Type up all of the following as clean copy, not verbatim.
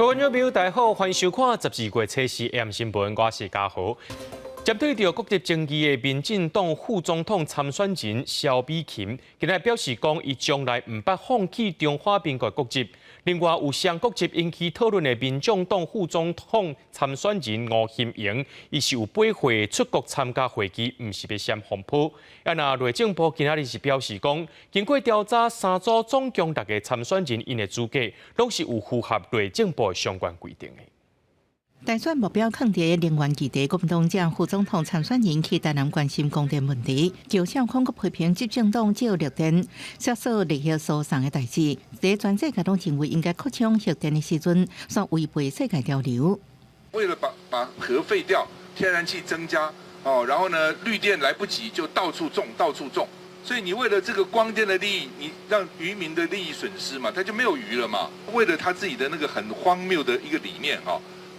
观众朋友，大家好，欢迎收看12月7日 AM 新闻，我是嘉豪。针对着国际争议的民进党副总统参选人萧美琴，今日表示讲，伊将来唔捌放弃中华民国国籍。另外，有双国籍引起讨论的民众党副总统参选人吴欣盈，伊是有8岁出国参加会议，唔是要闪风波。那内政部今日是表示讲，经过调查，3组总共6个参选人因的资格，拢是有符合内政部相关规定的。大选目标肯定能源议题，国民党将副总统参选人去台南关心供电问题。就像空国批评执政党只有绿电，少数利益疏散的代志。在全世界都认为应该扩充核电的时阵，却违背世界潮流。为了把核废掉，天然气增加，然后呢，绿电来不及就到处种，所以你为了这个光电的利益，你让渔民的利益损失嘛，他就没有鱼了嘛。为了他自己的那个很荒谬的一个理念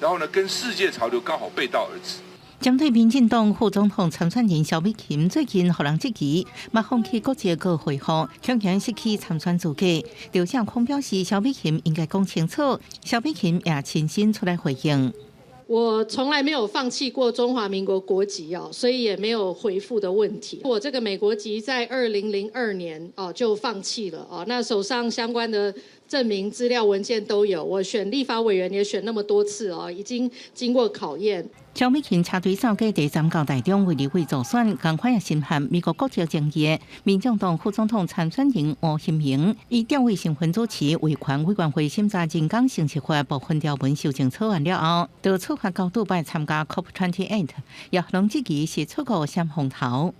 然后呢，跟世界潮流刚好背道而驰。针对民进党副总统参选人萧美琴最近互人质疑，莫放弃国籍个回复，强行失去参选资格。刘向空表示，萧美琴应该讲清楚。萧美琴也亲身出来回应。我从来没有放弃过中华民国国籍所以也没有回复的问题。我这个美国籍在2002年就放弃了那手上相关的证明资料文件都有。我选立法委员也选那么多次已经经过考验。萧美琴插队召集第39台中为立委助选，同款也深陷美国国籍争议。民众党副总统参选人吴欣盈以调委身份主持维权委员会审查人工刑事法部分条文修正草案了后，就处罚到杜拜参加 COP28， 也能质疑是出国闪风头。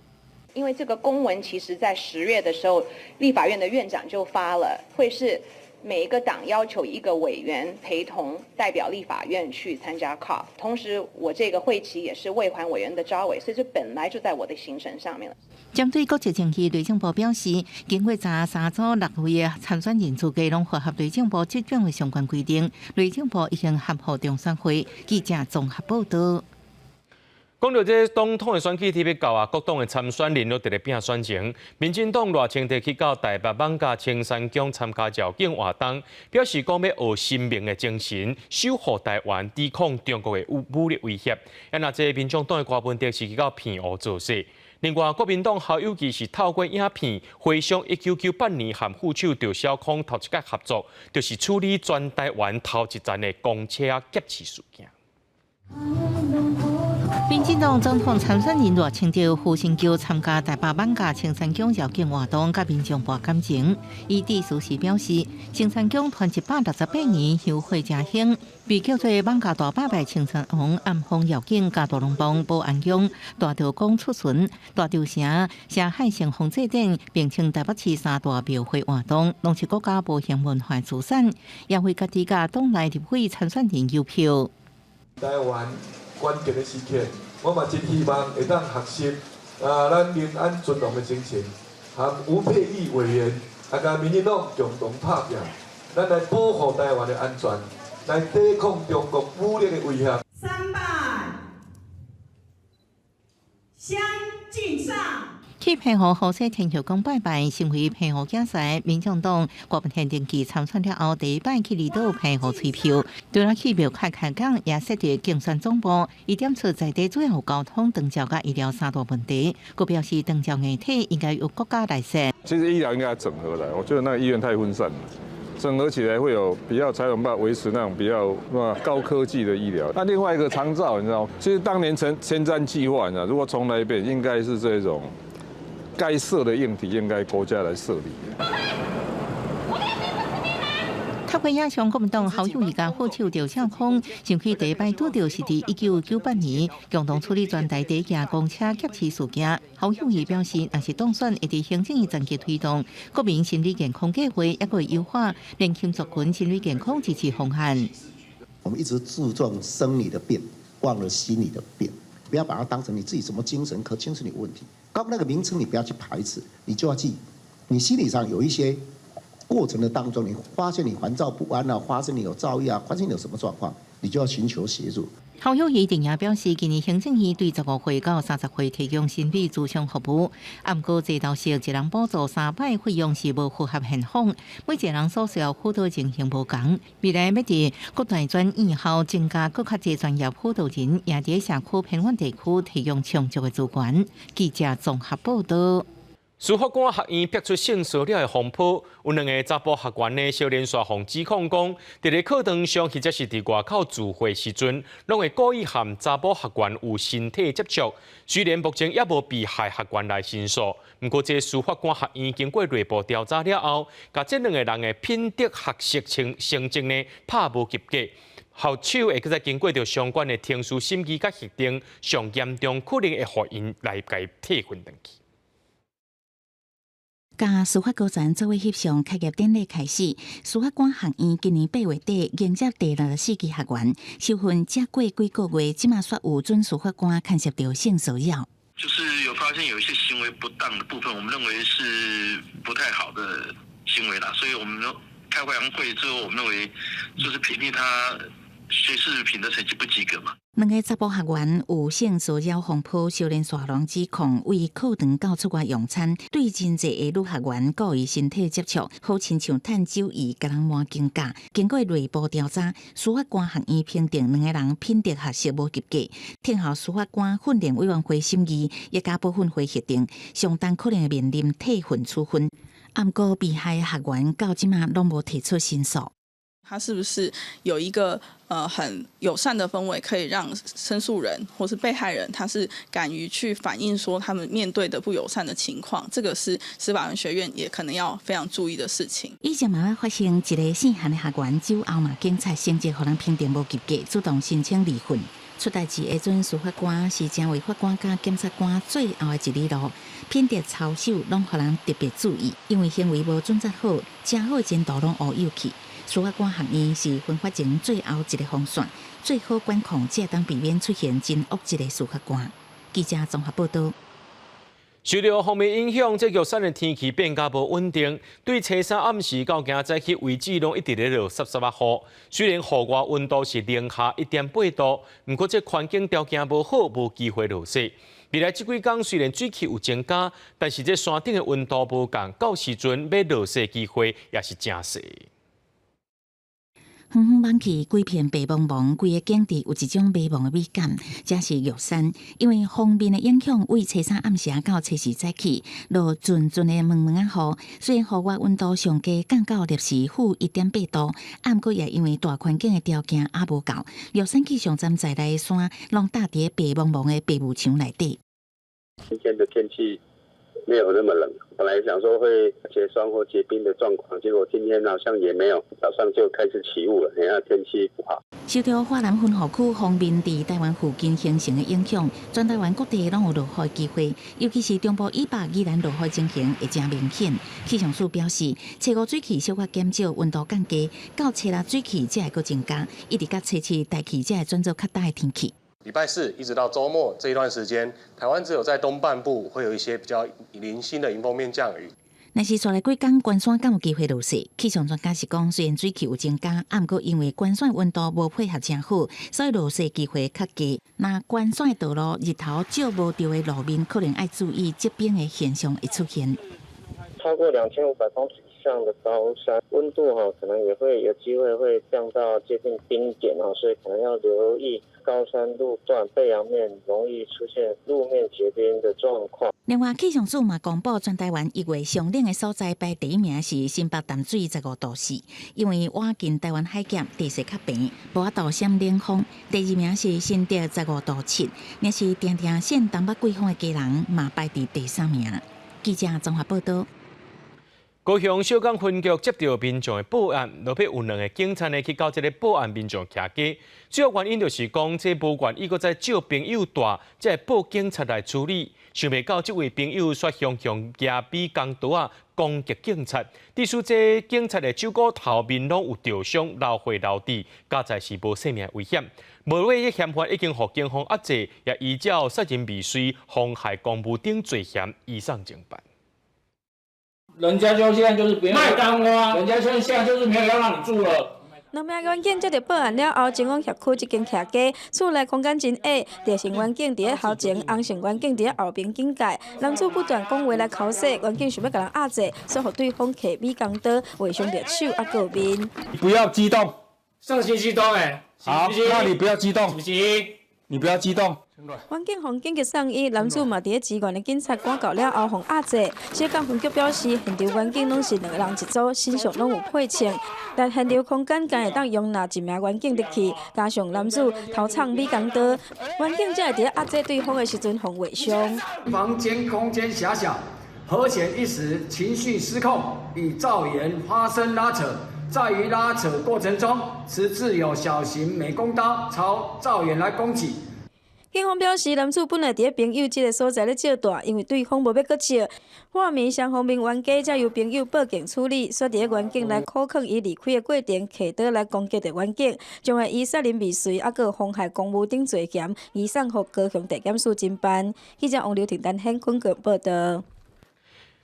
因为这个公文其实在10月的时候，立法院的院长就发了，会是每一个党要求一个委员陪同代表立法院去参加 COP， 同时我这个会期也是卫环委员的招委，所以这本来就在我的行程上面了。针对国际争议，内政部表示，经过查3组6位的参选人资格拢符合内政部执政的相关规定，内政部已经合乎中选会。记者综合报道。讲到这总统的选举特别到各党的参选人都伫咧拼选情，民进党热情地去到台北艋舺青山宫参加绕境活动，表示讲要学新民的精神，守护台湾，抵抗中国的武力威胁。那这民众党的柯文哲是去到骗蚵做事。另外，国民党侯友宜是透过影片回想1998年和副手赵少康头一届合作，就是处理全台湾头一站的公车劫持事件。民进党总统参选人热情到福星桥参加台北艋舺青山宫绕境活动，甲民众博感情。伊致辞时表示，青山宫传168年香火正兴，被叫做艋舺大伯伯青山王暗访绕境甲大龙帮保安宫大道宫出巡，大稻城写海城风祭典，并称台北市3大庙会活动，拢是国家无形文化资产，也为家己甲党内立委参选人邮票。台湾关键的时刻，我嘛真希望会当学习咱民安尊荣的精神，和吴佩益委员甲民进党共同拍拼，咱来保护台湾的安全，来抵抗中国武力的威胁。3拜，相敬上。去配合河西天后宫拜拜，成为配合竞赛。民众党国民党登记参选了后，第一摆去离岛配合催票。除了去庙开讲，也设立竞选总部，以点出在地主要有交通、长照甲医疗3大问题。佮表示长照硬体应该由国家来设。其实医疗应该要整合来，我觉得那个医院太分散了。整合起来会有才有办法维持那种比较高科技的医疗。那另外一个长照，你知道，其实当年前瞻计划，你知道，如果重来一遍，应该是这种。该设的硬体应该国家来设立。透过影像，国民党侯友宜甲副手赵少康上去第一摆拄到是伫1998年共同处理全台第一件公车劫持事件。侯友宜表示，若是当选，会伫行政院长期推动国民心理健康计划，也会优化年轻族群心理健康支持方案。我们一直注重生理的病，忘了心理的病。不要把它当成你自己什么精神科、精神有问题。刚那个名称你不要去排斥，你就要记，你心理上有一些过程的当中，你发现你烦躁不安啊，发现你有躁郁啊，发现你有什么状况，你就要寻求协助。校友议定也表示，今年行政院对15岁到30岁提供心理咨询服务，不过制度上一人补助3摆，费用是无符合现况，每一人所需要辅导情形无同。未来要伫各大专院校增加更较侪专业辅导人，也伫社区偏远地区提供充足的资源。记者综合报道。司法官学院爆出性骚扰的风波，有2个查甫学员的少年耍风指控讲，伫咧课堂上或者是伫外口聚会时阵，拢会故意和查甫学员有身体接触。虽然目前也无被害学员来申诉，不过这司法官学院经过内部调查了后，甲这2个人的品德学习成绩呢拍无及格。校手会再经过着相关的听书审议甲核定，上严重可能会互因来甲退训回去。甲司法高层作为翕相开业典礼开始，司法官学院今年8月底迎接第64期学员，受训才过几个月，即马煞有准司法官牵涉到性骚扰。就是有发现有一些行为不当的部分，我们认为是不太好的行为啦，所以我们开完会之后，我们认为就是评定他学士品德成绩不及格嘛。2个查甫学员有性骚扰风波，少年耍龙指控为课堂到出外用餐，对真侪个女学员故意身体接触，好亲像趁酒意，甲人满惊架。经过内部调查，司法官学院评定2个人品德学习无及格，听候司法官训练委员会审议，也甲部分会核定，相当可能会面临退训处分。不过被害学员到即马拢无提出申诉。他是不是有一个很友善的氛围，可以让申诉人或是被害人，他是敢于去反映说他们面对的不友善的情况，这个是司法文学院也可能要非常注意的事情。以前嘛发生一个姓韩的学员，酒后嘛警察成绩互人评定无及格，主动申请离婚。出代志的准司法官是成为法官甲检察官最后的一里路，品德操守拢互人特别注意，因为行为无准则好，正好的前途拢乌有去。司法官学院是分发前最后一个风扇，最好管控才当避免出现真恶质的司法官。记者综合报道。受到风面影响，这玉山的天气变较无稳定，对初三暗时到今早起为止，拢一直咧落湿啊雨。虽然户外温度是零下1.8度，不过这环境条件无好，无机会落雪。未来这几天虽然水汽有增加，但是这山顶的温度无降，到时阵要落雪机会也是真小。远远望去，规片白茫茫，规个景致有一种迷茫的美感。这是玉山，因为风面的影响，为初三暗时到初四早起，落阵阵的蒙蒙啊雨。虽然户外温度上低降到摄氏-1.8度，不过也因为大环境的条件也无够，玉山气象站在内的山，拢搭伫白茫茫的白雾墙内底。今天的天气没有那么冷，本来想说会结霜或结冰的状况，结果今天好像也没有，早上就开始起雾了，因为天气不好。受到华南分河区方面伫台湾附近形成的影响，全台湾各地拢有落雨机会，尤其是中部以北依然落雨情形会真明显。气象署表示，初五水汽小可减少，温度降低，到初六水汽才会阁增加，一直到初七大气才会转做较大的天气。礼拜四一直到周末这一段时间，台湾只有在东半部会有一些比较零星的迎风面降雨。若是带来几天，关山敢有机会落雪？气象专家是讲，虽然水汽有增加，不过因为关山温度无配合真好，所以落雪机会较低。那关山的道路日头照无到的路面，可能要注意结冰的现象会出现。超过2500公尺以上的高山，温度可能也会有机会会降到接近冰点所以可能要留意高山路段背阳面容易出现路面结冰的状况。另外，气象署嘛公布，全台湾1月上冷的所在排第一名是新北淡水15度4，因为晚近台湾海峡地势较平，无法度闪冷风。第2名是新竹15度7，也是定定县东北季风的家人嘛排伫第3名。记者综合报道。高雄小港分局接到民众的报案，落尾有2个警察呢去到这个报案民众徛家，主要原因就是讲这无愿意搁再借朋友带，才会报警察来处理。想袂到这位朋友却用牙笔、钢刀攻击警察，致使这警察的手骨头面拢有灼伤、流血流滴，加在是无生命危险。无尾这嫌犯已经获警方压制，也依照杀人未遂、妨害公务等罪嫌移送侦办。人家就现在就是别卖单啊，人家现在就是没有要让你住了。农业环境接到报案了后，前往辖区一间徛家，厝内空间真矮，地形环境伫咧头前，红线环境伫咧后边境界。男子不断讲话来口舌，环境想要甲人压制，所以互对方揢米钢刀，划伤着手啊个面。不要激动，上星期动哎，好，那你不要激动，行不行？你不要激动。环境防警局送医，男子嘛伫咧支援的警察赶到了后，互压制。小港分局表示，现场环境拢是2个人一组，身上拢有配枪，但现场空间敢会当容纳1名环境入去，加上男子头藏米钢刀，环境才会伫咧压制对方的时阵，互划伤。房间空间狭小，何前一时情绪失控，与赵岩发生拉扯。在于拉扯过程中，持自有小型美工刀朝赵岩来攻击。警方表示，男子本来伫咧朋友这个所在咧借大，因为对方无要搁借，画面双方面冤家，才由朋友报警处理。说伫咧环境来苦劝伊离开的过程，揢刀来攻击着环境，将会以杀人未遂，还佫妨害公务等罪嫌，移送予高雄地检署侦办。记者王刘婷、陈显坤个报道。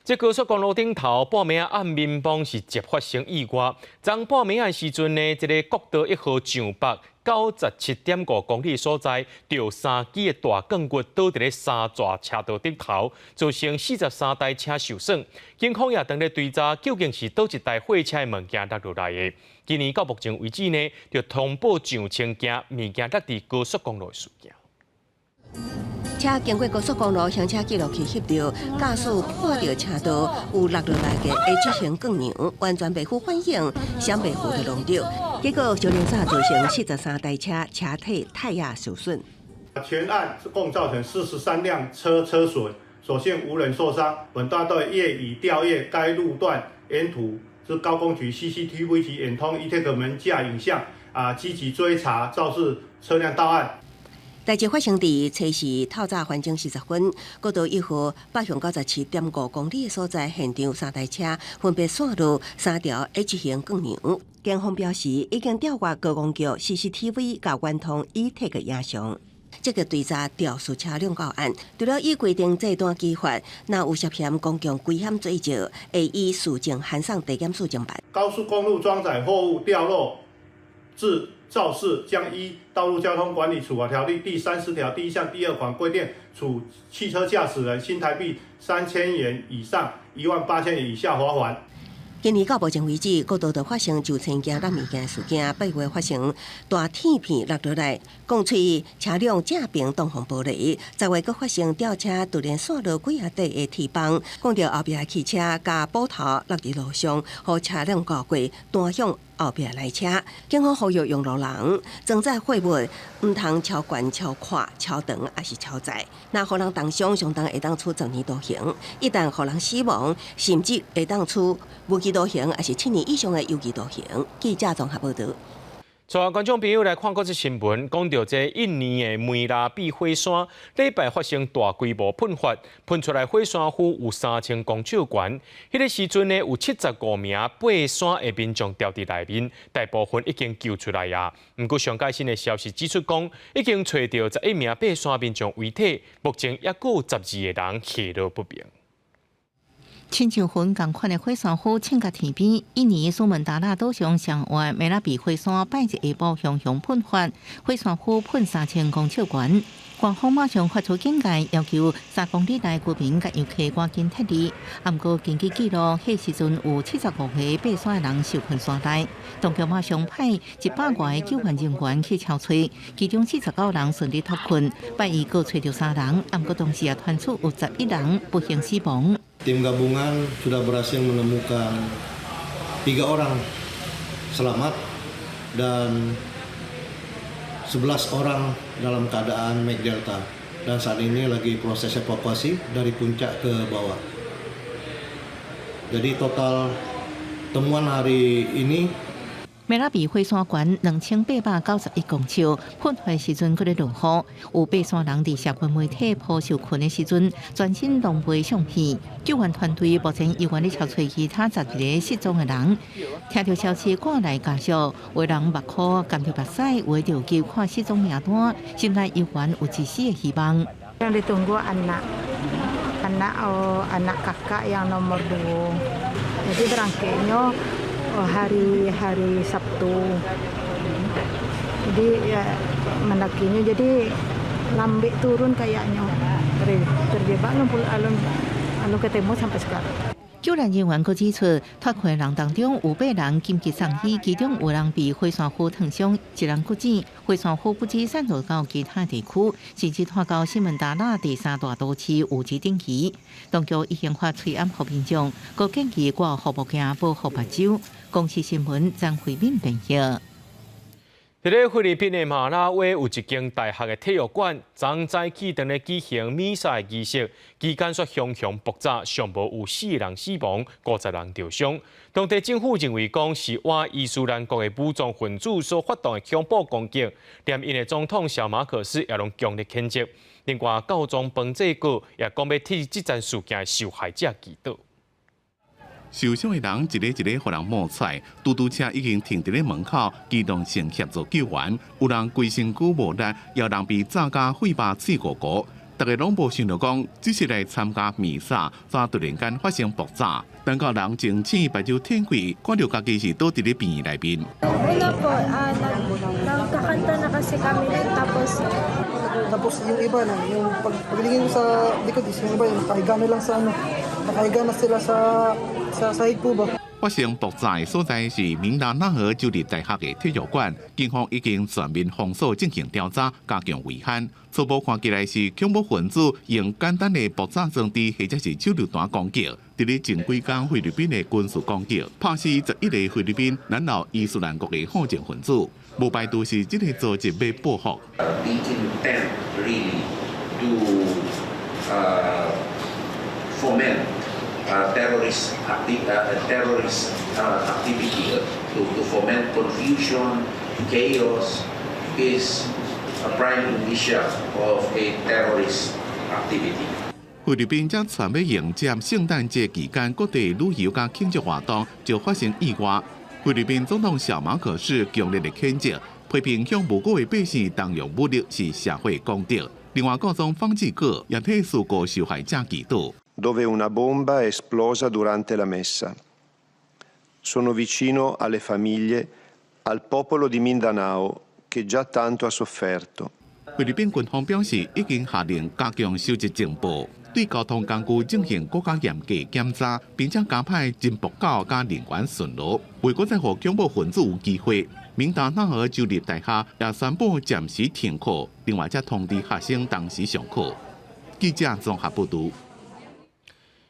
这高速公路顶头半暝暗民邦是接发生意外。昨半暝的时阵呢，这个国道1号上北97.5公里所在，有3支的大钢骨倒伫咧3座车道顶头，造成43台车受伤。警方也当咧追查，究竟是倒一台货车的物件落来的。今年到目前为止呢，就通报上千件物件落伫高速公路的事件。车经过高速公路行车记录器翕到，驾驶看到车道有落落来的 H 型钢梁，完全袂符反应，闪袂符的弄着，结果小连煞造成43台车体太压受损。全案共造成43辆车损，所幸无人受伤。本大队业已调阅该路段沿途之高工局 CCTV 及远通 E-TAG 门架影像，积极追查肇事车辆到案。代志发生伫初时透早环境40分，国道1号北向97.5公里的所在，现场3台车分别闪入3条 H 型钢梁。警方表示，已经调阅高工局 CCTV 甲远通 E-TAG 影像。积极追查肇事车辆到案，除了依规定这段执法，若有涉嫌公共危险罪责，会依事情函送地检署侦办。高速公路装载货物掉落致肇事，将依《道路交通管理处罚条例》第30条第1项第2款规定，处汽车驾驶人新台币3000元以上18000元以下罚款。今年到目前为止，国道就发生9000件落物件的事件，8月发生大天片落落来，讲喙车辆正边挡风玻璃；10月佫发生吊车突然闪落几下底的铁棒，讲到后壁汽车甲补头落伫路上，互车辆过过单向后壁来车。警方呼吁用路人装载货物唔通超悬、超快、超长，还是超载。若互人重伤，相当会当处10年徒刑；一旦互人死亡，甚至会当处无期徒刑，还是7年以上的有期徒刑。记者综合报道。带观众朋友来看国际新闻，讲到这印尼的梅拉比火山，礼拜发生大规模喷发，喷出来火山湖有3000公尺悬。迄个时阵呢，有75名爬山的民众掉伫内面，大部分已经救出来啊。不过上届新的消息指出讲，已经找到11名爬山民众遗体，目前也佫有12个人下落不明。亲像云共款的火山湖请甲天边，印尼苏门答腊岛上上岸梅拉比火山拜一下晡熊喷发，火山湖喷3000公尺悬。官方马上发出警戒，要求3公里内居民甲游客赶紧撤离。不过根据记录，迄时阵有75岁爬山的人受困山内，当局马上派100外的救援人员去敲找，其中49人顺利脱困，8日各找到3人，不过同时也传出有11人不幸死亡。Tim gabungan sudah berhasil menemukan 3 orang selamat dan 11 orang dalam keadaan Mac Delta dan saat ini lagi proses evakuasi dari puncak ke bawah. Jadi total temuan hari ini。梅拉比火山悬2891公尺，喷发时阵，佫咧落雨。有爬山人伫社群媒体抛受困的时阵，全身拢背相片。救援团队目前依然咧敲找其他11个失踪的人。听到消息赶来家属，有人目眶含着目屎，为着救看失踪名单，心内依然有一丝的希望。Yang ditunggu anak karena anak kakak yang nomor 2. Jadi berangkatnya hari Sabtu. Jadi ya mendakinya jadi lambe turun kayaknya terjebak alun ketemu sampai sekarang. 救援人员佫指出，脱困人当中有8人紧急送医，其中有人被火山火烫伤，1人骨折。火山火不止散落到其他地区，甚至拖到新闻达那第3大都市有指定期。当局已经发催暗给民众，佫建议挂护目镜、保护目睭。公视新闻张惠敏联播。伫咧菲律宾的马拉维有一间大学的体育馆，昨早起当咧举行比赛仪式，期间却熊熊爆炸，上无有4人死亡，50人受伤。当地政府认为讲是往伊斯兰国的武装分子所发动的恐怖攻击，连因的总统小马可斯也拢强烈谴责。另外，教宗彭济各也讲要替这件事件的受害者祈祷。受伤的人一个一个互人摸出来，嘟嘟车已经停伫咧门口，机动性协助救援。有人规身躯无力，也有人被炸甲血巴刺糊糊。大家拢无想到讲，只是来参加弥撒，怎突然间发生爆炸？等到人情绪白酒天气，看到家己是倒伫咧病院内面。Una po, nagkakanta na kasi kami tapos yung iba na, yung paglingon sa likod is yung iba yung nakahiga na lang sa nakahiga na sila sa sahig po ba? 发生爆炸的所在是明达纳河州立大学的体育馆，警方已经全面封锁进行调查，加强维安。初步看起来是恐怖分子用简单的爆炸装置或者是手榴弹攻击。伫咧前几天菲律宾的军事攻击，拍死11个菲律宾南老伊斯兰国的反政分子，无排除是这个组织要报复。Terrorist activity to foment confusion, chaos is a prime indicia of a terrorist activity. 菲律宾将全要迎接圣诞节期间各地旅游甲庆祝活动，就发生意外。菲律宾总统小马可是强烈的谴责，批评向无辜的百姓动用武力是社会公敌。另外，教宗方济各也替事故受害者祈祷。Dove una bomba è esplosa durante la messa. Sono vicino alle famiglie, al popolo di Mindanao che già tanto ha sofferto. 菲律宾军方表示，已经下令加强收集情报，对交通工具进行更加严格检查，并且加派侦捕狗加人员巡逻，为搁再互恐怖分子有机会。明达纳河州立大学也宣布暂时停课，另外则通知学生当时上课。记者综合报道。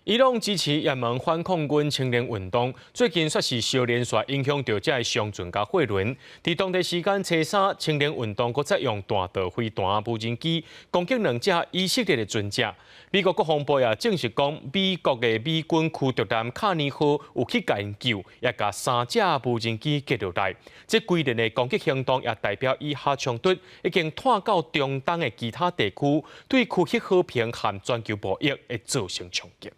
伊朗支持也门反恐军青年运动，最近却是受连续影响到这商船甲货轮。伫当地时间初三，青年运动佫采用弹道飞弹无人机攻击2架以色列的船只。美国国防部也证实讲，美国的美军驱逐舰卡尼号有去研究，也甲3架无人机击落来。这规连的攻击行动也代表以哈冲突已经拖到中东的其他地区，对区域和平和全球贸易会造成冲击。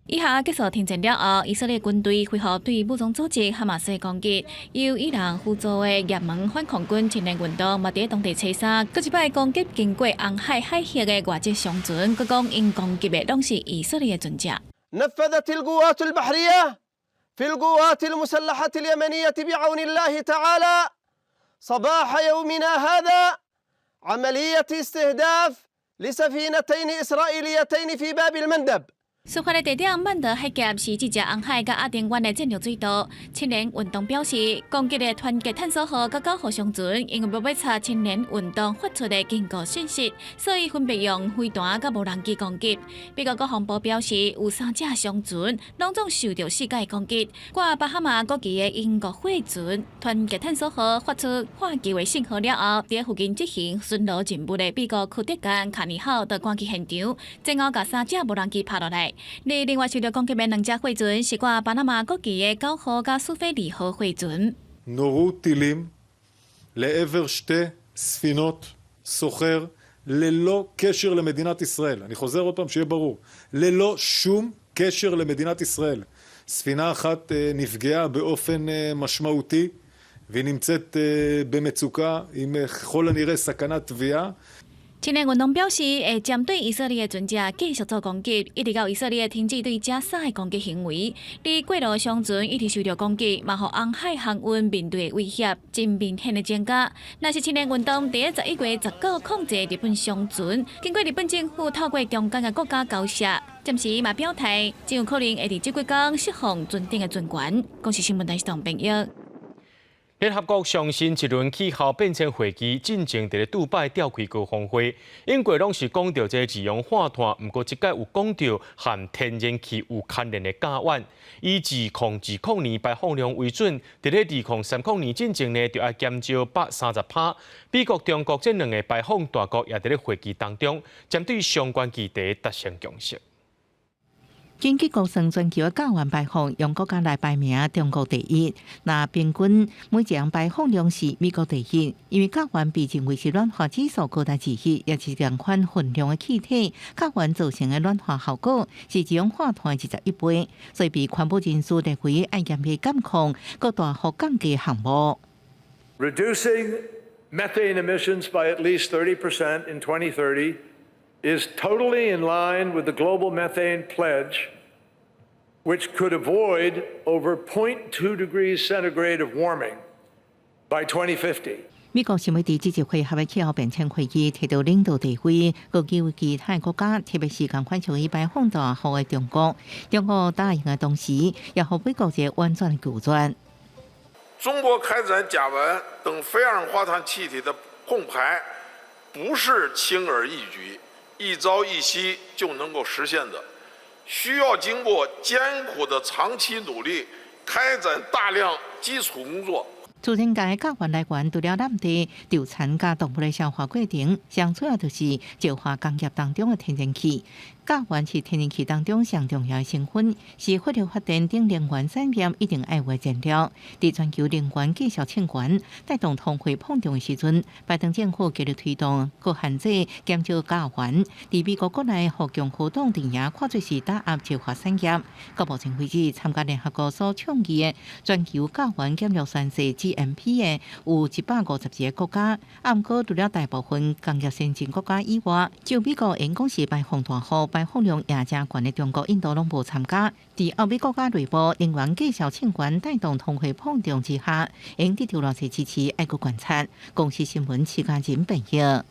以下结束停战了后，以色列军队恢复对武装组织哈马斯的攻击，由伊朗辅助的也门反恐军青年运动，嘛伫当地初三，搁一摆攻击经过红海海峡的外籍商船，佮讲因攻击的拢是以色列的船只。نفذت القوات البحرية في القوات المسلحة اليمنية بعون الله تعالى صباح يومنا هذا عملية استهداف لسفينتين إسرائيليتين في باب المندب. 事发的地点曼德海峡是这只红海甲阿丁湾的战略水道。青年运动表示，攻击的团结探索号甲9号商船，因为要查青年运动发出的警告信息，所以分别用飞弹甲无人机攻击。美国国防部表示，有3只商船拢总受到世界攻击。挂巴哈马国旗的英国货船团结探索号发出换救的信号了后，伫附近执行巡逻任务的美国驱逐舰卡尼号就赶去现场，前后甲3只无人机拍落来。另外受到攻击的2只货船是挂巴拿马国旗的9号甲苏菲2号货船。נורו טילים לעבר שתי ספינות סוחר ללא קשר למדינת ישראל. אני חוזר עוד פעם שיהיה ברור. ללא שום קשר למדינת ישראל. ספינה אחת נפגעה באופן משמעותי והיא נמצאת במצוקה עם ככל הנראה סכנת תביעה. 青年运动表示，会针对以色列的船只继续做攻击，一直到以色列停止对加沙的攻击行为。伫过路商船一直受到攻击，嘛，互红海航运面对威胁，真明显的增加。那是青年运动伫11月19号控制日本商船，经过日本政府透过中间的国家交涉，暂时嘛表态，真有可能会伫这几天释放船顶的船员。公视新闻台是朋友。联合国上新一轮气候变迁会议进前伫咧杜拜召开高峰会，英国拢是讲到这二氧化碳，不过即届有讲到和天然气有牵连的甲烷，以2020年排放量为准，伫咧2030年进前呢，就要减少30%。美国、中国这两个排放大国也伫咧会议当中，针对相关议题达成共识。经济局算全球的甲烷排放，用国家来排名，中国第一。那平均每一样排放量是美国第一，因为甲烷被认为是暖化指数高达之一，也是同款分量的气体，甲烷造成的暖化效果是二氧化碳的21倍，所以被环保人士认为要严厉监控各大幅降低项目。Reducing methane emissions by at least 30% in 2030 is totally in line with the global methane pledge, which could avoid over 0.2 degrees centigrade of warming by 2050. 美国新媒体记者会合的气候变迁会议提到领导地位，各求其他国家，特别是共款属于排放大户的中国。中国答应的同时，也和美国一个婉转的拒绝。中国开展甲烷等非二氧化碳气体的控排，不是轻而易举、一朝一夕就能够实现的，需要经过艰苦的长期努力，开展大量基础工作。自然界甲烷来源除了染地、稻产甲动物的消化过程，上主要就是石化工业当中的天然气。甲烷是天然气当中上重要的成分，是火力发电等能源产业一定爱有的燃料。在全球能源技术欠悬、带动通货膨胀的时阵，拜登政府极力推动各限制减少甲烷。在美国国内，互共和党阵营看作是打压石化产业。到目前为止，参加联合国所倡议的全球甲烷减弱宣誓 GMP 的有152个国家，不过除了大部分工业先进国家以外，就美国因讲是排放大户。排放量也正悬的中国、印度拢无参加。在欧美国家内部能源技术欠悬，带动通货膨胀之下，因得到偌济支持，爱国观察。公视新闻徐家仁报道。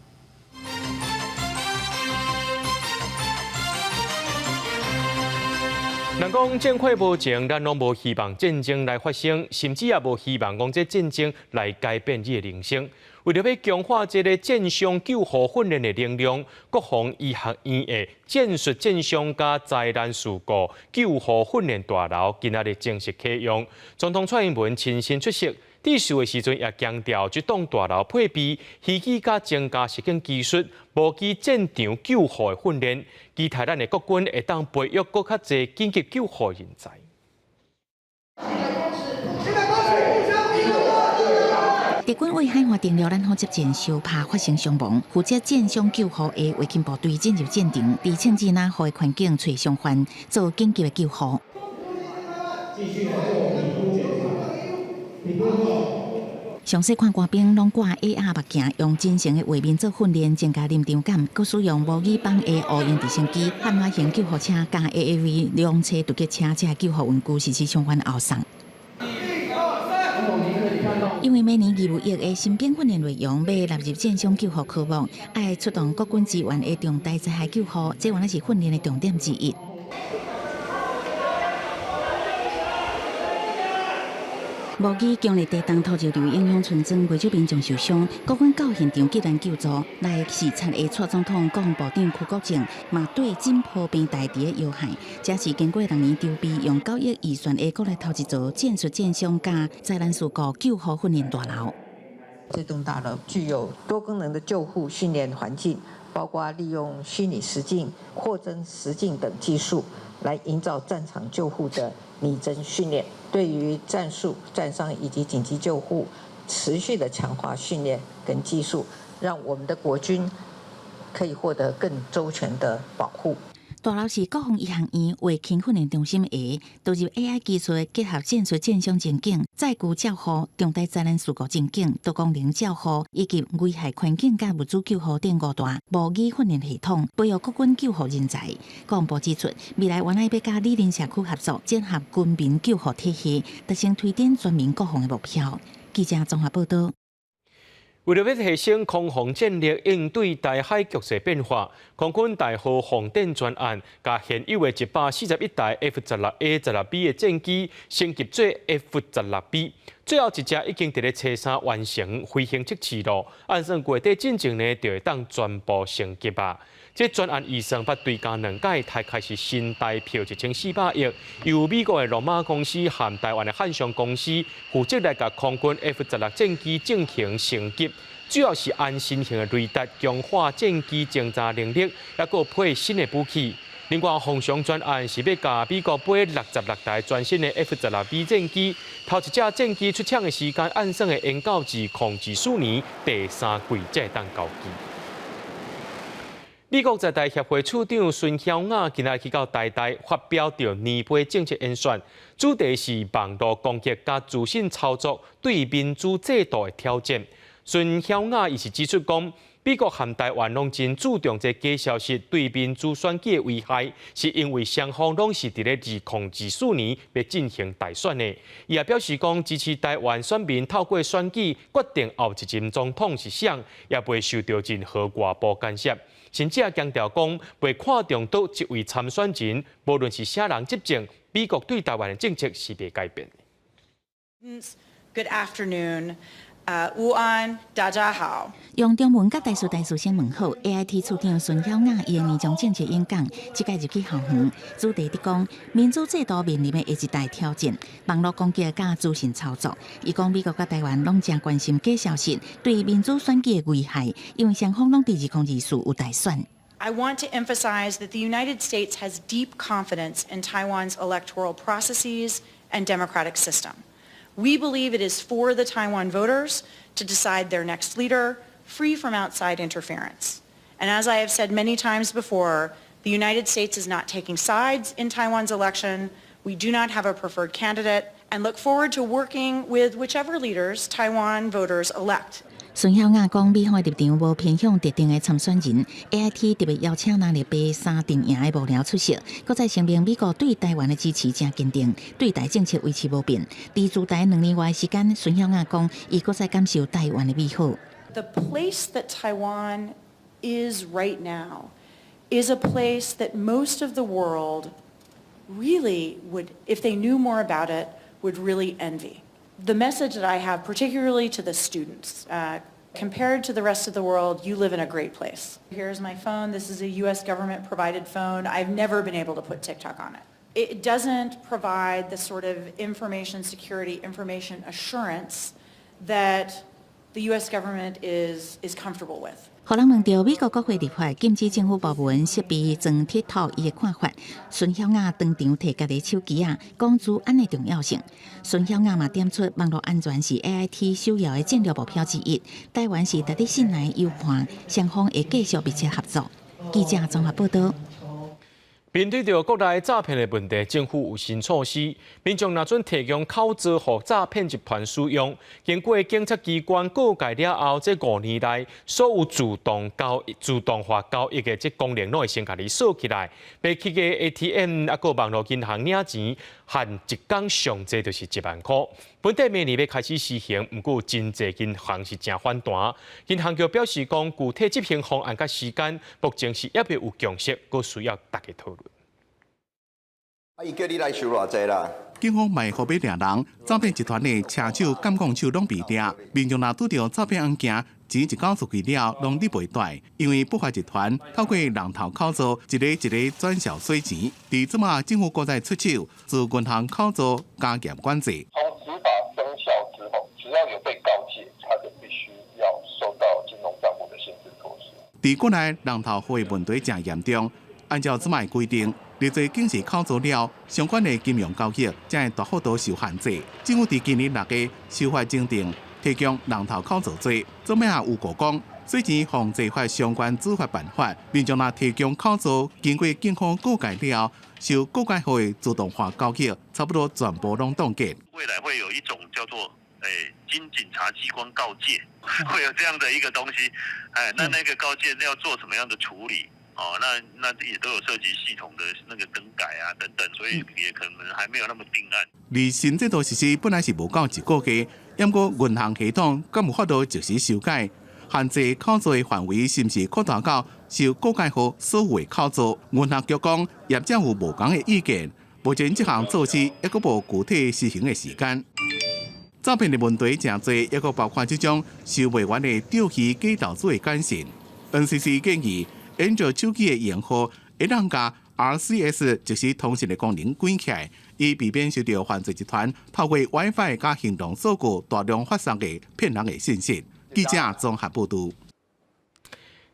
人讲战火无情，咱拢无希望战争来发生，甚至也无希望讲这战争来改变你的人生。为了要强化这个战伤救护训练的能量，国防医学院的战术战伤加灾难事故救护训练大楼今仔日正式启用。总统蔡英文亲身出席，致辞的时阵也强调，这栋大楼配备飞机加增加实验技术、无机战场救护的训练，期待咱的国军会当培育更较侪紧急救护人才。敌军为海岸定了咱好接战相拍发生伤亡，负责战伤救护的维京部队进入战场，伫枪支拿好的环境找伤患，做紧急的救护。详细看官兵拢挂 AR 目镜，用真诚的画面做训练，增加临场感。佮使用无语帮的无人直升机、悍马型救护车加 AAV 两车突击车，这救护运具实施相关后送。因为每年2/5亿的新兵训练内容要纳入战伤救护科目，爱出动国军资源的重大灾害救护，这原来是训练的重点之一。无机强烈地动土石流影响村庄，未少民众受伤。国军到现场急难救助，来视察的蔡总统、国防部长邱国正嘛对金坡边大地的要害，这是经过6年筹备，用9亿预算的国内投资做建设战伤加灾难事故救护训练大楼。这栋大楼具有多功能的救护训练环境，包括利用虚拟实境、扩增实境等技术，来营造战场救护的拟真训练。对于战术、战伤以及紧急救护，持续的强化训练跟技术，让我们的国军可以获得更周全的保护。大楼市国防医学院卫勤训练中心下，导入 AI 技术结合战术战伤情景、载具照护、重大灾难事故情景、多功能照护以及危害环境甲物资救护等5大模拟训练系统，培育国军救护人才。国防部指出，未来原来要甲理林社区合作，整合军民救护体系，达成推展全民国防的目标。记者综合报道。为了要提升空防战力，应对台海局势变化，空军大号防电专案，甲现有的141台 F-16A、16B 的战机升级做 F-16B。最后一只已经伫咧车3完成飞行测试咯，按算月底进前呢，就会当全部升级啊。这专案预算捌追加2届，才开始新台票1400亿，由美国的罗马公司和台湾的汉翔公司负责来甲空军 F-16战机进行升级，主要是按新型的雷达强化战机侦察能力，还佫配新的武器。另外，航翔专案是要甲美国买66台全新的 F-16B 战机，头一只战机出厂的时间按算会延到至04年第3季才会当交机。美国在台协会处长孙晓雅今日去到台大发表着年杯政策演说，主题是网络攻击加资讯操作对民主制度的挑战。孙晓雅亦是指出讲，美国和台湾拢真注重这假消息对民主选举的危害，是因为双方拢是伫咧2024年要进行大选的。伊也表示讲，支持台湾选民透过选举决定后一任总统是谁，也袂受到任何外部干涉。甚至也强调讲，袂看重倒一位参选人，无论是啥人执政，美国对台湾的政策是袂改变。Good afternoon. 午安，大家好。用中文甲台词先问好 ，AIT 处长孙晓雅伊的年终政策演讲，即届入去校园，主题伫讲民主制度面临的一大挑战，网络攻击甲资讯操作。伊讲美国甲台湾拢正关心假消息对民主选举的危害，因为双方拢伫2024有大选。I want to emphasize that the United States has deep confidence in Taiwan's electoral processes and democratic system. We believe it is for the Taiwan voters to decide their next leader, free from outside interference. And as I have said many times before, the United States is not taking sides in Taiwan's election. We do not have a preferred candidate and look forward to working with whichever leaders Taiwan voters elect. 孙晓雅讲，美方立场无偏向特定的参选人 ，AIT 特别邀请那日白三阵营的幕僚出席，搁再声明美国对台湾的支持正坚定，对台政策维持无变。伫驻台2年外的时间，孙晓雅讲，伊搁再感受台湾的美好。The place that Taiwan is right now is a place that most of the world really would, if they knew more about it, would really envy. The message that I have, particularly to the students, compared to the rest of the world, you live in a great place. Here's my phone. This is a U.S. government-provided phone. I've never been able to put TikTok on it. It doesn't provide the sort of information security, information assurance that the U.S. government is comfortable with. 互人问到美国国会立法禁止政府部门设备装 TikTok 伊的看法，孙晓雅当场摕家己手机讲出安的重要性。孙晓雅嘛点出网络安全是 AIT 首要的战略目标之一，台湾是值得信赖友伴，双方会继续密切合作。记者综合报道。面对着国内诈骗的问题，政府有新措施，民众若准提供口罩予诈骗集团使用，经过警察机关告解了后，这5年内所有自动化交易的这功能，拢会先家己锁起来。被去个 ATM 啊，个网络银行领钱，限一天上济就是1万块。本地明年要开始实行，不过真济银行是真反弹。银行局表示讲，具体执行方案甲时间，目前是还未有共识，佫需要大家讨论。伊叫你来收偌济啦？警方卖河北掠人，诈骗集团的车手、监控手拢被抓。民众若拄到诈骗案件，钱一交出去了，拢你袂带，因为不法集团透过人头口座，一个一个转销洗钱。伫即马政府搁再出手，自银行口座加严管制。从执法生效之后，只要有被告诫，他就必须要受到金融账户的限制措施。伫国内人头户的问题真严重，按照即卖规定。列做警示口座了，相关的金融交易才会大幅度受限制。政府伫今年6月修法增订提供人头口座罪，做咩也有过讲，虽然防治法相关执法办法，民众若提供口罩，经过警方告解了，受告解后的自动化交易，差不多全部拢冻结。未来会有一种叫做经警察机关告诫，会有这样的一个东西。那个告诫要做什么样的处理？那也都有涉及系统的那个更改啊等等，所以也可能还没有那么定案。而新制度实施本来是无够一个月，不过银行系统敢有法度即时修改？限制口罩的范围是毋是扩大到受告解后所有的口罩？银行局讲，业者有无同的意见，目前这项措施还佫无具体施行的时间。诈骗的问题真多，还佫包括这种收袂完的钓鱼假投资的简讯。NCC 建议，按照手机的型号，会当甲 RCS 即时通讯的功能关起来，以避免受到犯罪集团透过 WiFi 甲行动数据大量发送的骗人的信息。记者综合报道。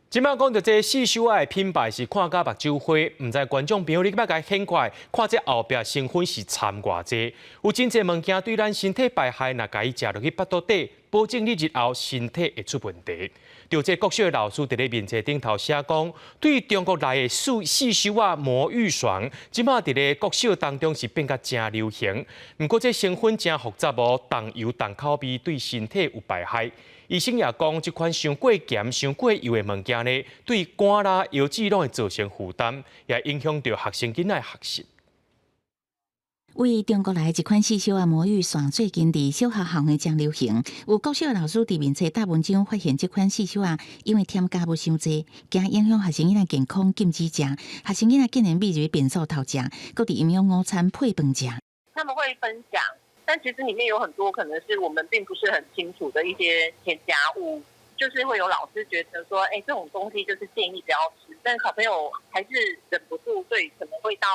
即摆讲到这四手的品牌是看甲目睭花，唔知观众朋友你捌甲显怪，看这后壁成分是掺偌济，有真侪物件对咱身体败害，若甲伊食落去腹肚底，保证你日后身体会出问题。就这国小的老师伫咧面册顶头写讲，对中国来的四手魔芋爽，即摆伫咧国小当中是变甲真流行。不过这成分真复杂哦，重油重口味，对身体有败害。医生也讲，这款伤过咸、伤过油的物件呢，对肝啦、腰子拢会造成负担，也影响到学生囡仔学习。为中国来一款四手魔芋爽，最近伫小学校园真流行。有国小老师伫面册大文章发现，这款四手因为添加物伤济，惊影响学生囡仔健康，禁止食。学生囡仔竟然秘入便所偷食，搁伫营养午餐配饭食。他们会分享。但其实里面有很多可能是我们并不是很清楚的一些添加物，就是会有老师觉得说，这种东西就是建议不要吃，但小朋友还是忍不住，所以可能会到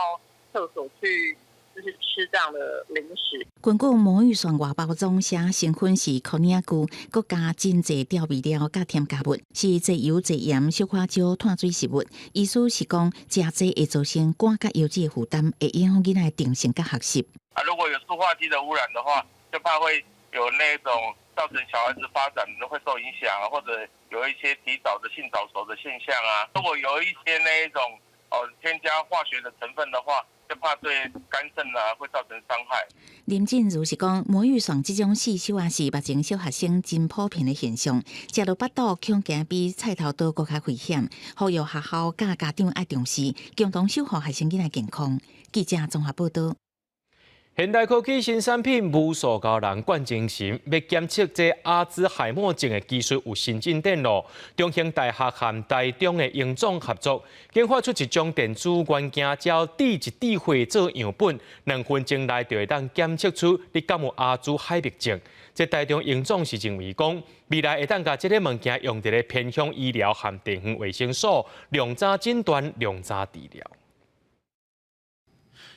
厕所去，就是吃这样的零食。根据魔芋爽外包装写成分是可尼亚菇，搁加真侪调味料甲添加物，是侪油侪盐小可少碳水食物。意思是讲，食侪会造成肝甲腰子的负担，会影响囡仔定性甲学习。如果有塑化剂的污染的话，就怕会有那种造成小孩子发展会受影响啊，或者有一些提早的性早熟的现象啊。如果有一些那一种添加化学的成分的话，就怕对肝肾啊会造成伤害。林静如是讲，魔芋爽这种四手是目前小学生真普遍的现象，食落腹肚恐惊比菜头刀更加危险，呼吁学校甲家长爱重视，共同守护学生囡仔健康。记者综合报道。现代科技新产品无塑胶人冠精神，要检测这阿兹海默症的技术有新进展咯。中兴大学和台中的营总合作，研发出一种电子元件，照滴一滴血做样本，2分钟内就会当检测出你敢有阿兹海默症。这台中营总是认为讲，未来会当把这个物件用在咧偏向医疗和地方卫生所，量早诊断、量早治疗。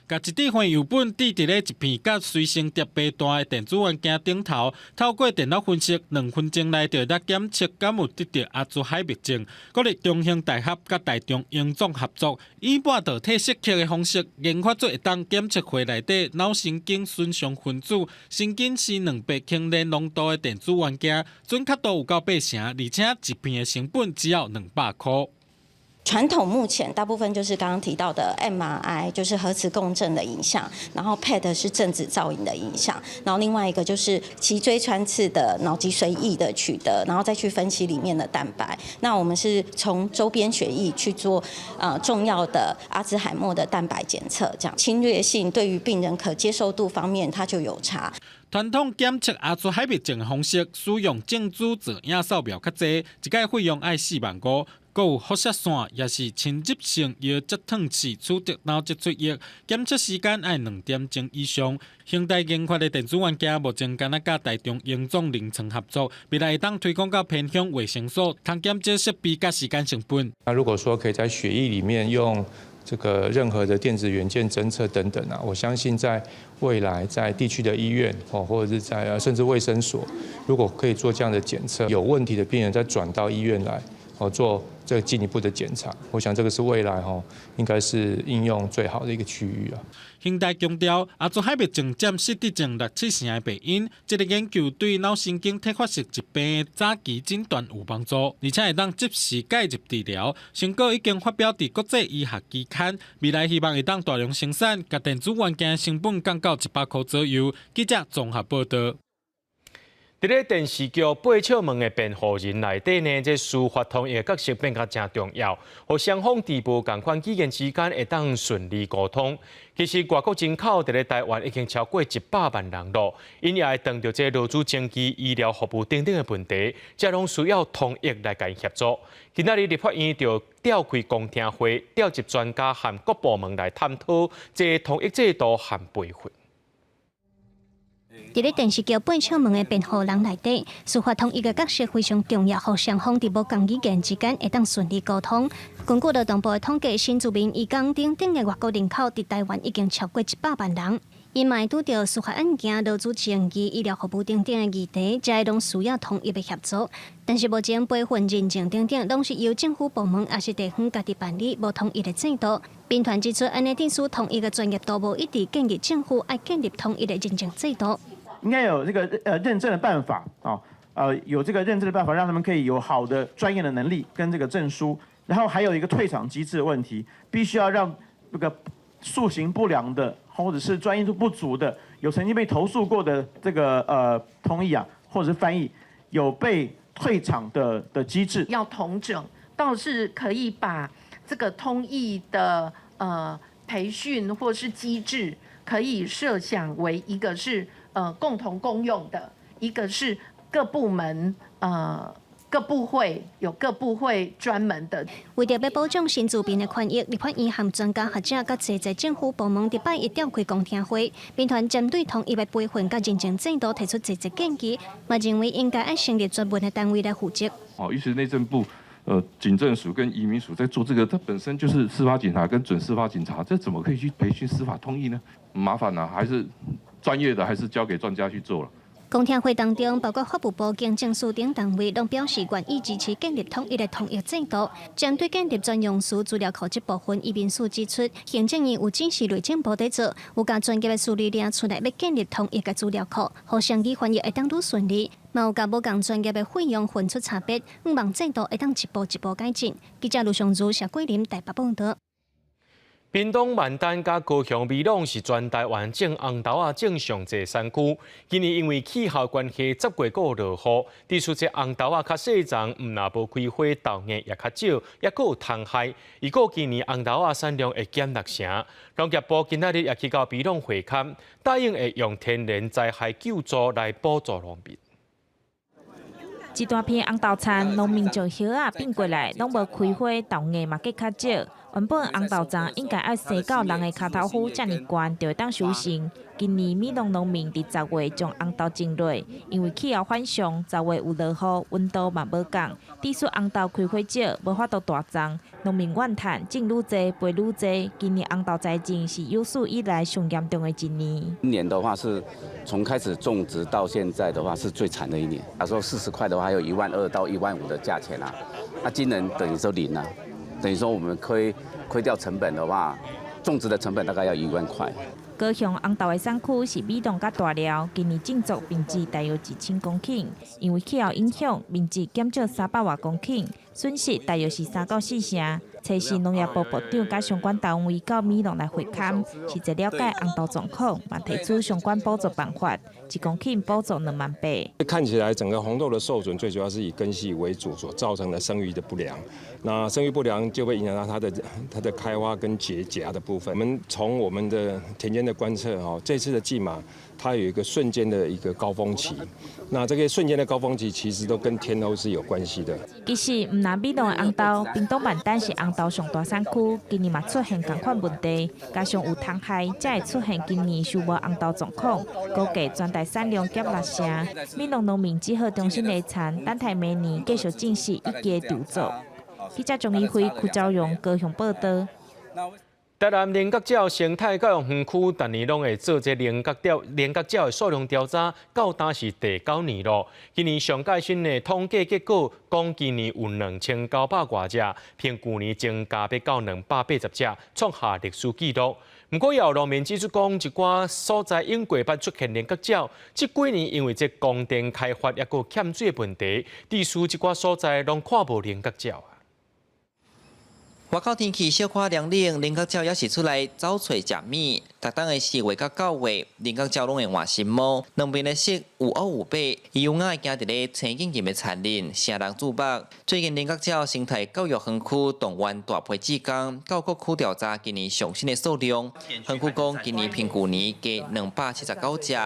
甲一滴血样本滴伫咧一片甲随身碟白大的电子元件顶头，透过电脑分析，2分钟内就会检测敢有得到阿兹海默症。国立中兴大学甲台中营总合作，以半导体摄刻的方式研发出会当检测血内底脑神经损伤分子、神经C200氢链浓度的电子元件，准确度有到8成，而且一片的成本只要200块。传统目前大部分就是刚刚提到的 MRI， 就是核磁共振的影像，然后 PET 是正子造影的影像，然后另外一个就是脊椎穿刺的脑脊髓液的取得，然后再去分析里面的蛋白。那我们是从周边血液去做重要的阿兹海默的蛋白检测，这样侵略性对于病人可接受度方面它就有差。传统检测阿兹海默症的方式，使用镜子做影扫描较济，一届费用爱4万5。还有辐射线，也是侵入性药折烫器取得脑脊髓液，检测时间爱2点钟以上。现代研发的电子元件，目前敢若甲台中营总临床合作，未来会当推广到偏向卫生所，通检测设备甲时间成本。那如果说可以在血液里面用这个任何的电子元件侦测等等啊，我相信在未来在地区的医院或者是在甚至卫生所，如果可以做这样的检测，有问题的病人再转到医院来做这个进一步的检查。我想这个是未来应该是应用最好的一个区域啊。现代强调，阿兹海默症占失智症6-7成的病因，这个研究对脑神经退化性疾病的早期诊断有帮助，而且会当及时介入治疗。成果已经发表伫国际医学期刊，未来希望会当大量生产，甲电子元件成本降到100块左右。记者综合报道。伫咧电视剧《八尺门的辩护人》内底呢，这司法通译的角色变甲真重要，互双方伫无共款期限之间会当顺利沟通。其实外国人口伫咧台湾已经超过100万人咯，因也会碰到这劳资争议、医疗服务等等的问题，这拢需要通译来甲因协助。今仔日立法院就召开公听会，调集专家和各部门来探讨这通译制度和培训。伫咧电视剧《八尺门的辩护人》内底，司法通译的角色非常重要，互双方伫无共语言之间会当顺利沟通。根据劳动部的统计，新住民、移工等等的外国人口伫台湾已经超过100万人。因嘛会拄到司法案件、劳资争议、医疗服务等等的议题，这拢需要统一的协助。但是目前培训、认证等等，拢是由政府部门也是地方家己办理，无统一的制度。兵团指出，安尼定属统一的专业度无一致，建议政府要建立统一的认证制度。应该有这个认证的办法有这个认证的办法，让他们可以有好的专业的能力跟这个证书。然后还有一个退场机制的问题，必须要让这个塑形不良的或者是专业度不足的，有曾经被投诉过的这个通译或者是翻译，有被退场的机制。要统整，倒是可以把这个通译的培训或是机制，可以设想为一个是共同公用的，一个是各部门各部会有各部会专门的。为着要保障新住民的权益，立法院和专家学者甲侪侪政府部门伫拜一召开公听会，兵团针对统一的培训甲认证制度提出侪侪建议，嘛认为应该要成立专门的单位来负责。尤其是内政部。警政署跟移民署在做这个，它本身就是司法警察跟准司法警察，这怎么可以去培训司法通译呢？麻烦还是专业的，还是交给专家去做了。公听会当中，包括法务部、警政署等单位，拢表示愿意支持建立统一的统译制度。针对建立专用书资料库这部分，移民署指出，行政院有指示内政部在做，有甲专业的数据领出来，要建立统一的资料库，互相机翻译会当愈顺利。嘛有甲无共专业的费用分出差别，希望制度会当一步一步改进。记者卢尚如、谢桂林台北报道。屏东万丹甲高雄美浓是全台湾种红豆仔种上济产区。今年因为气候关系，10月个落雨，致使这红豆仔较细丛，毋若无开花，豆叶也较少，也佫有虫害。预估今年红豆仔产量会减6成。农业部今仔日也去到美浓会勘，答应会用天然灾害救助来补助农民。一大片红豆田，农民将叶仔变过来，拢无开花，豆叶嘛计较少。原本红豆田应该要生到人的脚头虎遮尔悬，就会当收成。今年美浓农民伫10月将红豆种落，因为气候反常，10月有落雨，温度嘛无共，致使红豆开花少，无法度大种。农民怨叹种愈济赔愈济，今年红豆灾情是有史以来上严重的一年。今年的话是从开始种植到现在的话是最惨的一年。那时候40块的话，还有12000到15000的价钱啊，那今年等于说0啊，等于说我们亏掉成本的话，种植的成本大概要1万块。高雄红豆的产区是美浓甲大寮，今年种植面积大约1000公顷，因为气候影响，面积减少300多公顷，损失大约是3到4成。采是农业部部长甲相关单位到美浓来会勘，是在了解红豆状况，嘛提出相关补助办法，1公顷补助28000。看起来整个红豆的受损，最主要是以根系为主所造成的生育的不良。那生育不良就会影响到它的开花跟结荚的部分。我们从我们的田间的观测这次的蓟麻它有一个瞬间的一个高峰期，那这个瞬间的高峰期其实都跟天候是有关系的。其实，唔拿美浓的红豆，屏东万丹是红豆上大产区，今年嘛出现同款问题，加上有虫害，才会出现今年收无红豆状况。估计全台产量减6成，美浓农民只好重新来产，等待明年继续正式一家调作。记者钟义辉、邱昭荣高雄报道。台南菱角鸟生态教育园区，逐年拢会做这菱角鸟的数量调查，到今是第9年咯。今年上届新的统计结果，讲今年有2900多只，比去年增加要到280只，创下历史纪录。不过，也有农民指出讲，一寡所在永过捌出现菱角鸟，这几年因为这供电开发也个欠水问题，致使一寡所在拢看无菱角鸟。外口天气小可凉冷，菱角鸟也是出来找找食物。逐当的4月到9月，菱角鸟拢会换新毛，两边的色有黑有白，伊优雅行伫咧青景景的田林，城人注目。最近菱角鸟生态教育园区动员大批志工，到各区调查今年上新的数量。园区讲，今年平去年加279只。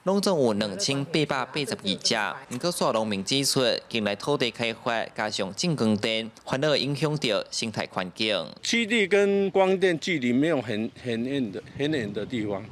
拢总有2882只，不过数农民指出，近来土地开发加上进光电，反而影响到生态环境。栖地跟光电距离没有很远的地方，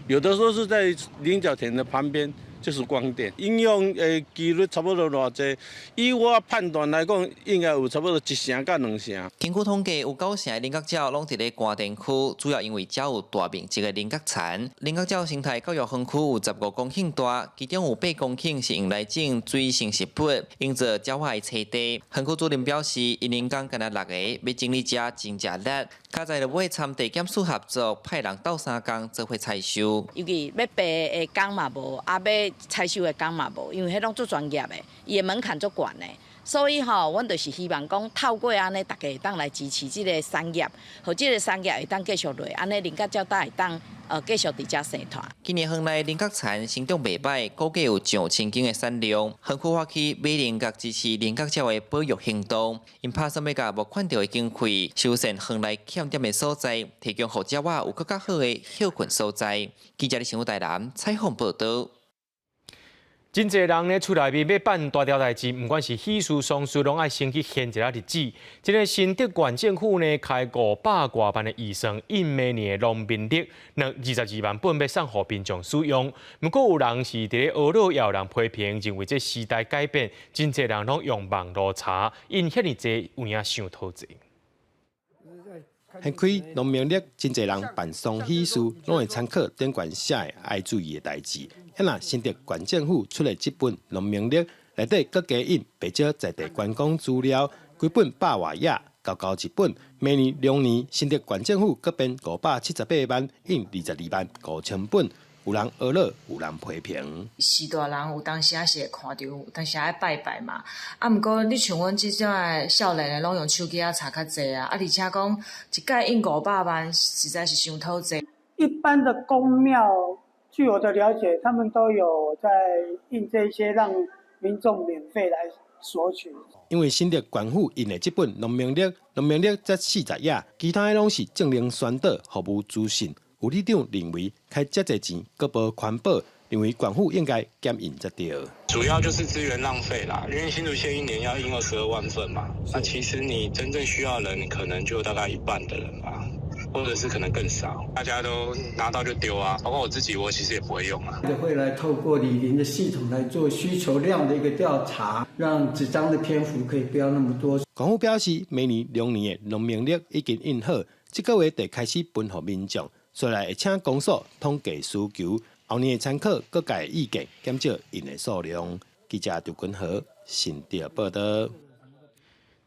有的时候是在菱角田的旁边。就是光电应用几率差不多偌济，以我判断来讲，应该有差不多1成到2成。根据统计，有9成的菱角鸟拢伫咧光电区，主要因为遮有大面积的菱角田。菱角鸟生态教育园区有15公顷大，其中有8公顷是用来种水生植物，用作鸟仔的栖地。园区主任表示，因年工干那6个，要整理遮真正力。加在就尾参地检署合作，派人斗3工做伙采收。尤其要白的工嘛无，啊要采收的工嘛无，因为迄拢做专业的，伊的门槛足悬的。所以阮就是希望讲透过安尼，大家会当来支持这个产业，和这个产业会当继续落，安尼菱角鸟才会当继续伫遮生态。今年园内菱角田生长袂歹，估计有上千斤的产量。园区发起买菱角支持菱角鸟的保育行动，因打算要甲无看到的经费，修缮园内欠点的所在，提供互鸟仔有更较好的休困所在。记者李新武台南采访报道。真侪人咧，厝内面要办大条代志，不管是喜事丧事，拢爱先去限一个日子。这个新竹县政府呢，开500多万的预算，印明年的农民历22万本要送予民众使用。不过有人是伫咧懊恼，也有人批评，认为这时代改变，真侪人拢用网络查，因遐尼济有影想讨济。掀开农民历，真侪人办丧喜事，拢会参考顶管写的爱注意的代志。那新竹县政府出的这本农民历，内底各加印不少在地观光资料，几本100多页，高一本。明年2年，新竹县政府各编578万，印22万5千本。有人娱乐，有人批评。时大人有当时也是会看到，有当时爱拜拜嘛。啊，毋过你像阮这种的少年的，拢用手机查较济啊。而且讲一届印500万，实在是伤讨济。一般的公庙，据我的了解，他们都有在印这些，让民众免费来索取。因为新竹县府印的这本农民历才40页，其他的拢是政令宣导服务资讯。有里长认为开遮侪钱，佫无环保，认为县府应该减印才对。主要就是资源浪费啦，因为新竹县一年要印22万份嘛，那其实你真正需要的人，可能就大概1半的人吧，或者是可能更少，大家都拿到就丢啊，包括我自己，我其实也不会用啊。会来透过里邻的系统来做需求量的一个调查，让纸张的篇幅可以不要那么多。县府表示，明年2年的农民历已经印好，这个月就开始分予民众。所以会请公所统计需求，后年会参考各界的意见，减少印的数量。记者刘君和新竹报道。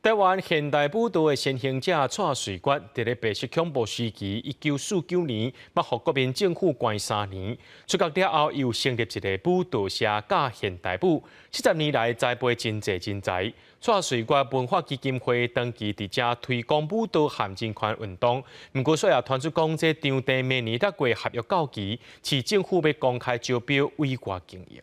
台湾现代舞蹈的先行者蔡瑞月，伫咧白色恐怖时期，1949年捌互国民政府关3年，出国了后又成立一个舞蹈社教现代舞，70年来栽培真济人才。蔡瑞月文化基金会长期伫遮推广舞蹈和人权运动，不过说也传出讲，这场地明年才过合约到期，市政府要公开招标委外经营。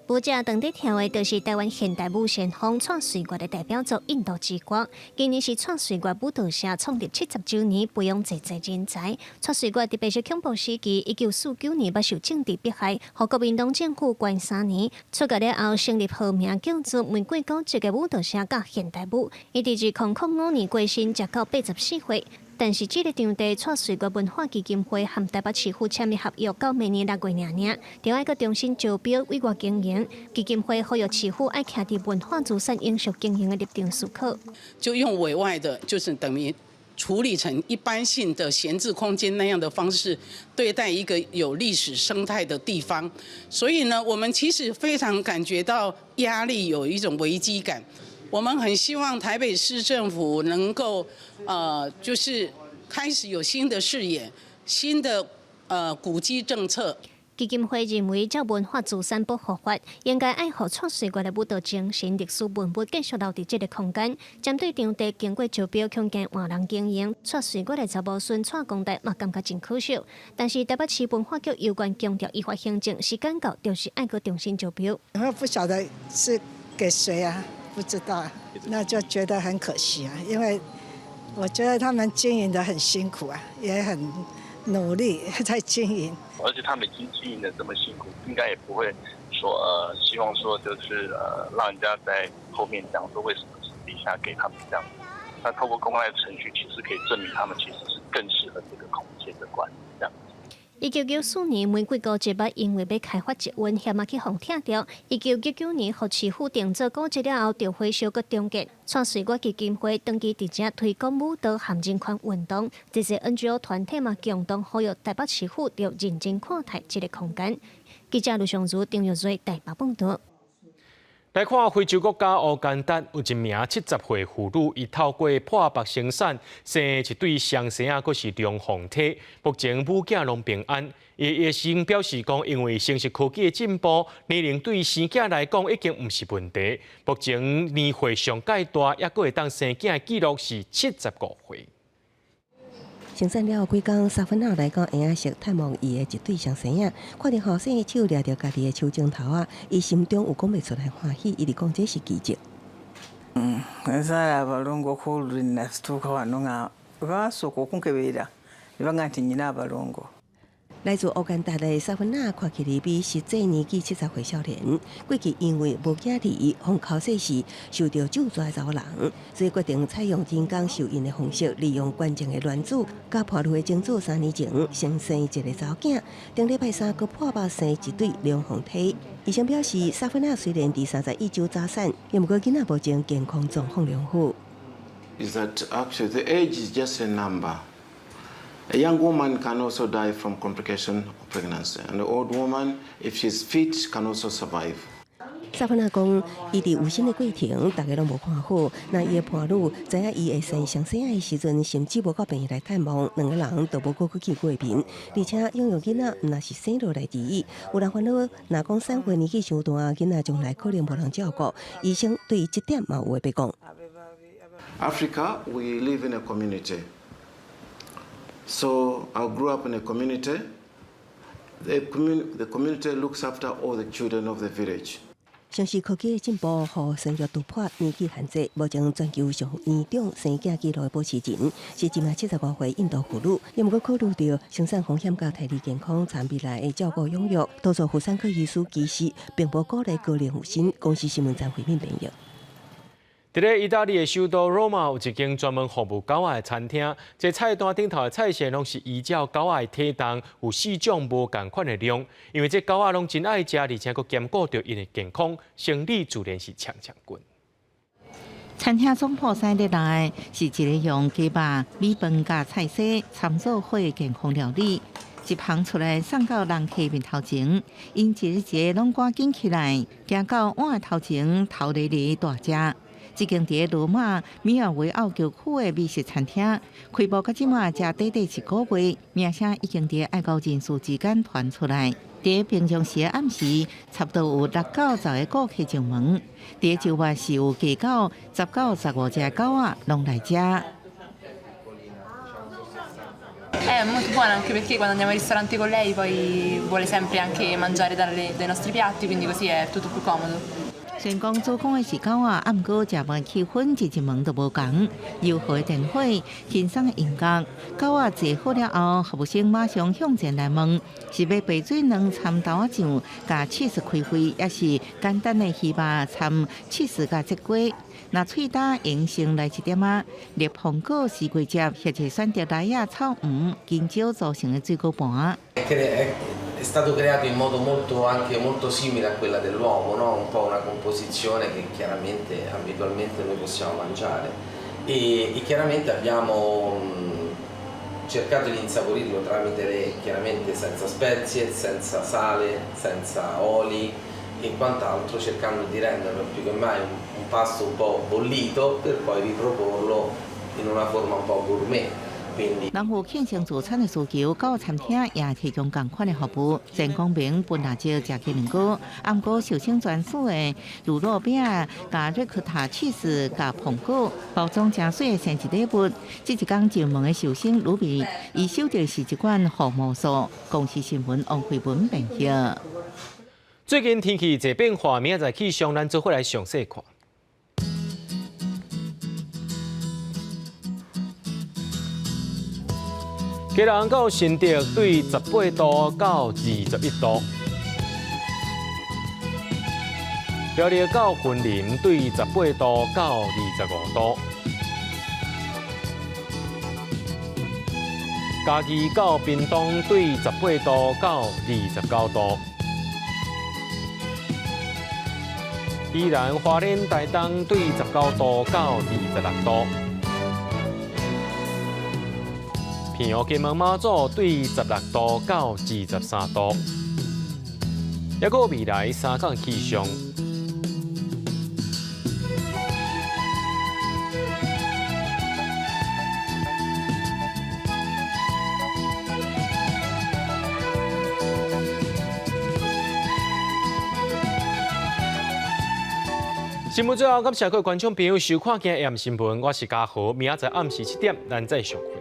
舞者当地跳的就是台湾现代舞先锋蔡瑞月的代表作《印度之国》。今年是蔡瑞月舞蹈社创立70周年，培养济人才。蔡瑞月伫白色恐怖时期，1949年捌受政治迫害，互国民党政府关3年。出国了后，成立号名叫做玫瑰高级的舞蹈社甲现代舞。伊伫2005年过身，食到84岁。但是这个场地蔡水国文化基金会和台北市府签的合约到明年6月尔，就要重新招标委外经营。基金会呼吁市府要徛伫文化资产永续经营的立场思考，就用委外的，就是等于处理成一般性的闲置空间那样的方式对待一个有历史生态的地方。所以呢，我们其实非常感觉到压力，有一种危机感。我们很希望台北市政府能够就是开始有新的视野、新的古迹政策。基金会认为，照文化资产保护法，应该爱护创水国的舞蹈精神、历史文物继续留伫这个空间。针对场地经过招标，恐惊换人经营，创水国的查某孙蔡公台嘛感觉真可惜。但是台北市文化局有关强调依法行政，时间到就是爱个重新招标。我不晓得是给谁啊，不知道啊，那就觉得很可惜啊，因为我觉得他们经营得很辛苦啊，也很努力在经营。而且他们已经经营的这么辛苦，应该也不会说希望说就是让人家在后面讲说为什么私底下给他们这样子。那透过公开的程序，其实可以证明他们其实是更适合这个空间的管理这样子。1994年玫瑰高节目因为要开发捷运，险啊去互拆掉。1999年，互市府定做高节了后，就回收个终结。创水国基金会长期伫遮推广舞蹈和人权运动，这些 NGO 团体嘛共同呼吁台北市府要认真看待这个空间。记者卢尚如、张玉瑞台北报道。来看非洲国家乌干达有一名70岁妇女，伊透过破腹生产生一对双生啊，阁是龙凤体。目前母囝拢平安。伊医生表示讲，因为生殖科技的进步，年龄对生囝来讲已经毋是问题。目前年岁上介大，也阁会当生囝的记录是75岁。生产了几工，沙芬娜来到婴仔室探望伊的一对双生仔，看到后生的手抓着家己的手指头啊，伊心中有讲袂出来欢喜，伊就讲这是奇迹。Saya balongo khulu na stuka wanonga basoko kunkebera ibangati nyina balongo。来自乌干达的沙芬娜看起来比实际年纪70岁少年。过去因为无囝儿，逢考试时受到救助的查某人，所以决定采用人工受孕的方式，利用关键的卵子，甲破路的精子3年前先生一个查某囝，顶礼拜3佮破腹生一对龙凤体。医生表示，沙芬娜虽然第31周早产，不过囡仔目前健康状况良好。Is that actually the age is just a number. A young woman can also die from complication of pregnancy, and an old woman, if she's fit, can also survive. 沙芬娜讲，伊伫有生的过程，大家拢无看好。那伊的伴侣知影伊会生双生仔的时阵，甚至无到病院来探望，两个人都无过去过面，而且养育囡仔毋是生落来而已。有人烦恼，若讲3岁年纪伤大，囡仔将来可能无人照顾。医生对这点嘛有话要讲。Africa, we live in a community. So I grew up in a community. The community looks after all the children of the village. 像是科技的进步，互生育突破年纪限制，目前全球上年长生囝纪录的保持人是一名75岁印度妇女。也毋过考虑到生产风险甲体力健康，参未来的照顾养育，多数妇产科医师其实并无鼓励高龄妇产。公司新闻站回面评语。伫咧意大利的首都罗马有一间专门服务狗仔的餐厅，这菜单顶头的菜色拢是依照狗仔的体重，有4种无同款的量。因为这狗仔拢真爱食，而且佫兼顾着因的健康，生理自然是强滚。餐厅总铺西日内是一个用鸡肉、米饭甲菜色参做伙的健康料理。一盘出来送到人客面头前，因一日一个拢赶紧起来，行到碗头前头咧咧大食。这间伫罗马米尔维奥桥区的美食餐厅，开幕到即马才短短1个月，名声已经伫爱高人士之间传出来。伫平常时的暗时，差不多有6到10个顾客上门。伫周末是有加到10到15只狗仔拢来食。È molto buona anche perché quando andiamo al ristorante con lei poi vuole sempre anche mangiare dai nostri piatti, quindi così è tutto più comodo. 虽讲做工的是狗啊，啊毋过食饭气氛一门都无共。柔和的电火，欣赏的音乐，狗啊坐好了后，服务生马上向前来问，是要白水卵掺豆仔酱，加cheese开灰，还是简单的鱼肉掺cheese加节瓜？那脆打用先来一点啊，热红果、西瓜汁，或者选择来啊草鱼、金蕉做成的水果盘。È stato creato in modo anche molto simile a quella dell'uomo, no? Un po' una composizione che chiaramente abitualmente noi possiamo mangiare e chiaramente abbiamo cercato di insaporirlo chiaramente senza spezie, senza sale, senza oli e quant'altro, cercando di renderlo più che mai un pasto un po' bollito per poi riproporlo in una forma un po' gourmet. 人有庆生自产的需求，狗餐厅也提供同款的服务。陈光明本来就食鸡卵糕，啊毋过寿星专属的乳酪饼加瑞克塔cheese加苹果，包装真水的生日礼物。这一天进门的寿星鲁比，伊收到是一罐红毛酥。公司新闻王慧文编辑。最近天气在变化，明仔载气象咱做伙来详细看。基隆到新竹对18度到21度，苗栗到云林对18度到25度，嘉义到屏东对18度到29度，宜兰花莲台东对19度到26度。平湖金门马祖对16度到23度，还有未来3天气象。新闻最后，感谢各位观众朋友收看今日AM新闻，我是嘉豪，明仔载暗时7点咱再相会。